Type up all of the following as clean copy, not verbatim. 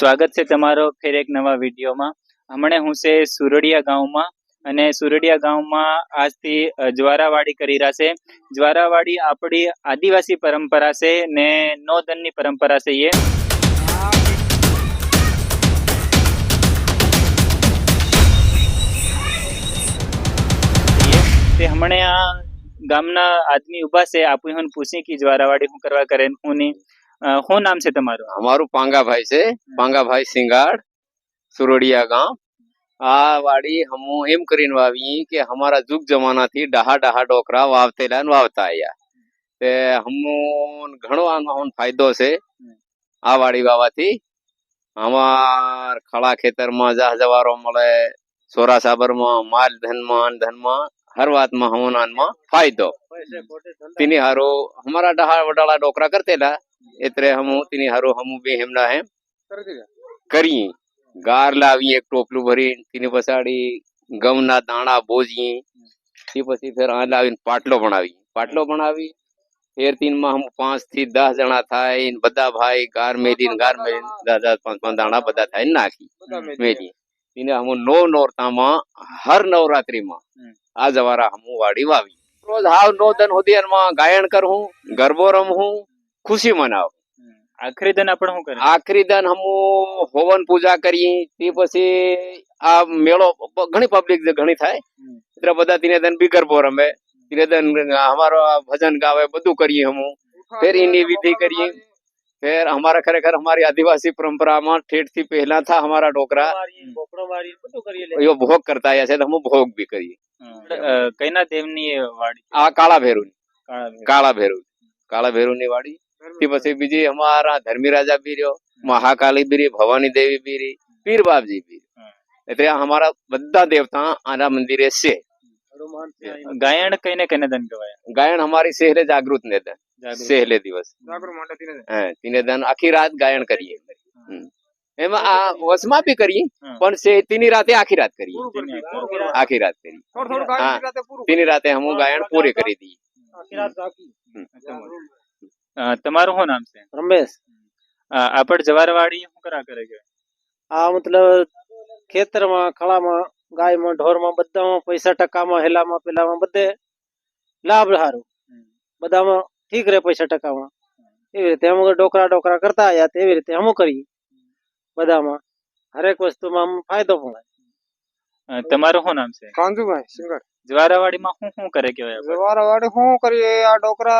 સ્વાગત છે તમારો ફેર એક નવા વિડીયોમાં. હમણાં હું છે સુરડિયા ગામમાં અને સુરડિયા ગામમાં આજથી જ્વારાવાડી કરી રહ્યા છે. જ્વારાવાડી આપણી આદિવાસી પરંપરા છે ને નો ધનની પરંપરા છે. તે હમણાં આ ગામના આદમી ઉભા છે. આપણે હું પૂછી કે જ્વારાવાડી શું કરવા કરે હું નહીં. શું નામ છે તમારું? हमारू पांगा भाई से पांगा भाई सिंगाड़ सुरोडिया गांव आ वाड़ी हम एम करीन वावी के हमारा जुग जमाना थी डहा डहा डोकरा वावतेला न वावता आया ते हम घणो आन फायदो से आ वाड़ी वावाथी हमार खड़ा खेतर में जह जवारो मळे सोरा साबर में माल धन में हर बात में हमन में फायदो तिनी हारो हमारा डहा वडाला डोकरा करतेला एतरे हम तिनी हारो हम बे हेमना है करी गार लावी एक टोपलू भरी तिनी पछाड़ी गमना दाणा बोजी ती पछी फिर आ लावी पाटलो बनावी फिर तीन में हम 5 થી 10 जना थाय बदा भाई गार मेलीन 10-5 दाणा बदा थाय नाखी मेली तिने हम नो नोरता में हर नवरात्रि में आ जवारा हम वाड़ी वावी रोज हाव 9 दिन होदियन में गायन करहूं गरबो रमहूं खुशी मनाव आखरी दिन आपण શું કરે? आखरी दिन हम होवन पूजा करी ती पछी आ मेळो घणी पब्लिक घणी थाय એટલે બધા तीने दिन भी गरबो रमे तीने दिन हमारो भजन गावे बधु करिए हम फिर इनी विधि करिए फिर हमारा खरेखर हमारी आदिवासी परंपरा में ठेठ थी पहला था हमारा डोकरा यो भोग करता है हम भोग भी करिए કઈના દેવની વાડી? आ काला भेरू नी वाड़ी ती पछी बीजी हमारा धर्मी राजा भी रहो महाकाली भी रही भवानी देवी भी रही पीर बाप जी भी એટલે हमारा બધા देवता आना मंदिर से ગાયણ કઈને કઈને દન કહેવાય? गायन हमारी सेहरे जागृत ने दन सेहले दिवस तीने दिन आखी रात गायन करिए एमा आ वसमा भी करिए पण से तीनी राते आखी रात करिए तीनी राते हम गायन पूरे करी दी. તમારું શું નામ છે? रमेश આપણ જવારવાડી શું કરા કરે કે? आ मतलब खेतर में खड़ा में गाय में ढोर में बधा में पैसा टका में हेला में पेला में बधे लाभ हारू बधा में ठीक रहे पैसा टका में एवी रीते हम डोकरा करता आया तेवी रीते हम करी बधा में हरेक वस्तु में हम फायदो पड़े. તમારું શું નામ છે? કાંજુભાઈ સિંગર જ્વારાવાડીમાં શું કરે કહેવાય? વાડી શું કરીએ આ ડોકરા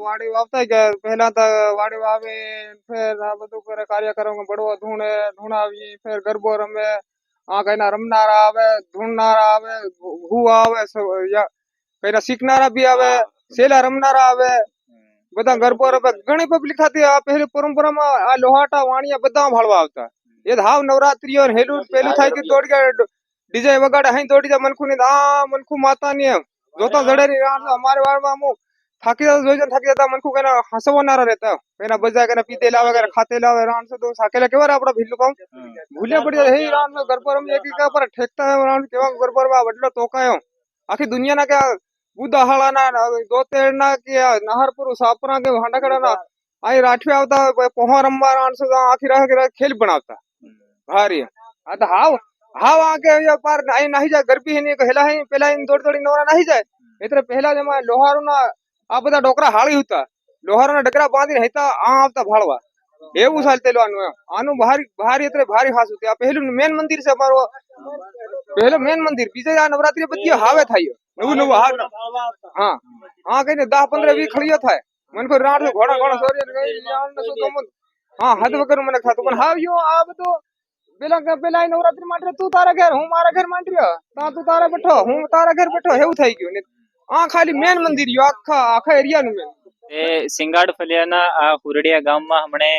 વાડી વાવતા ગયા પહેલા તો વાડી વાવે ફેર આ બધું કરે કાર્યક્રમ બળવો ધૂણાવી ફેર ગરબો રમે આ કઈના રમનારા આવે ધૂણનારા આવે હું આવે કઈના શીખનારા બી આવે સેલા રમનારા આવે બધા ગરબો રમે ઘણી પબ્લિક થતી આ પહેલી પરંપરામાં આ લોહાટા વાણિયા બધા ભાળવા આવતા એ હાવ નવરાત્રીઓ હેલું પેલું થાય કે દોડ ગયા डीजे वगाड़े हई दौड़ी जा मनखू ने आ मनखू माता ने जोता जड़े री हमारे वार में हम थाकी थाकी जाता मनखू कहना हंसवनारा रहता कहना बजा कहना पीते लावे कहना खाते लावे रान से तो साकेला केवा आपड़ा भिल्लू काम भूले पड़ी हे रान में गरपर में एक का पर ठेकता है रान केवा गरपर में वडलो तोकायो आखी दुनिया ना क्या बुदा हळा ना दो तेड़ ना के नहरपुर सापरा के हांडाकड़ा ना आई राठवे आवता पोहा रमवा रान से आखी रह खेल बनावता भारी आ तो हाव हाव आके ये पार आई नहीं जाए गरबी है हेला है पहला इन दौड़ी नवरा नहीं जाए इतने पहला जमा लोहारू ना आ बधा डोकरा हाળી होता लोहारू ना डकरा बांधी हेता आ आवता भाळवा એવું ચાલતેલું આનું ભારી એટલે ભારી ખાસ હતી આ પહેલું મેન મંદિર છે અમારો પહેલો મેન મંદિર બીજે આ નવરાત્રી બધી હાવે થાય નવું હા હા કઈને 10-15-20 ખળીઓ થાય મને કોઈ રાત ઘોડા સોરી હા હદ વગર મને ખાતું પણ હાવ યો આ બધું પેલા નવરાત્રી માટે તું તારા ઘર હું મારા ઘર માંડ્યો તા તું તારા બેઠો હું તારા ઘર બેઠો એવું થઈ ગયું ને આ ખાલી મેન મંદિર યો આખા એરિયાનું મેન એ સિંગાડ ફલિયાના આ હુરડિયા ગામમાં હમણે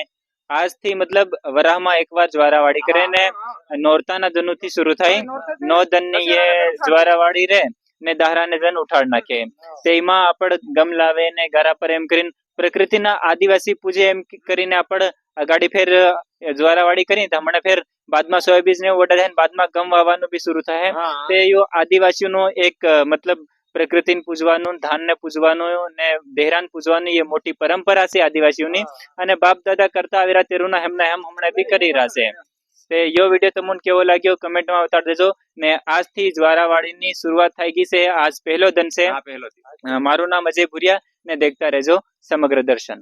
આજથી મતલબ વરાહમાં એકવાર જ્વારાવાડી કરે ને નોરતાના દનુથી શરૂ થાય 9 દનની એ જ્વારાવાડી રે ને દાહરાને દન ઉઠાડ નાખે તેમાં આપડ ગમ લાવે ને ગારા પર એમ કરીને પ્રકૃતિના આદિવાસી પૂજે એમ કરીને આપડ ગાડી ફેર જ્વારાવાડી કરી તો હમણાં ફેર બાદમાં સોયાબીન ને વડા થાય બાદમાં ગમ વાવવાનું બી શરૂ થાય તે યો આદિવાસીઓનો એક મતલબ પ્રકૃતિને પૂજવાનું, ધાનને પૂજવાનું ને દેહરાન પૂજવાનું એ મોટી પરંપરા છે આદિવાસીઓની અને બાપ દાદા કરતા આવી રહ્યા તેરુના એમને એમ હમણાં બી કરી રહ્યા છે. તે યો વિડીયો તમને કેવો લાગ્યો કમેન્ટમાં બતાડી દેજો ને આજથી જ્વારાવાડીની શરૂઆત થઈ ગઈ છે. આજ પહેલો દન છે. મારું નામ અજય ભુરિયા ને દેખતા રહેજો સમગ્ર દર્શન.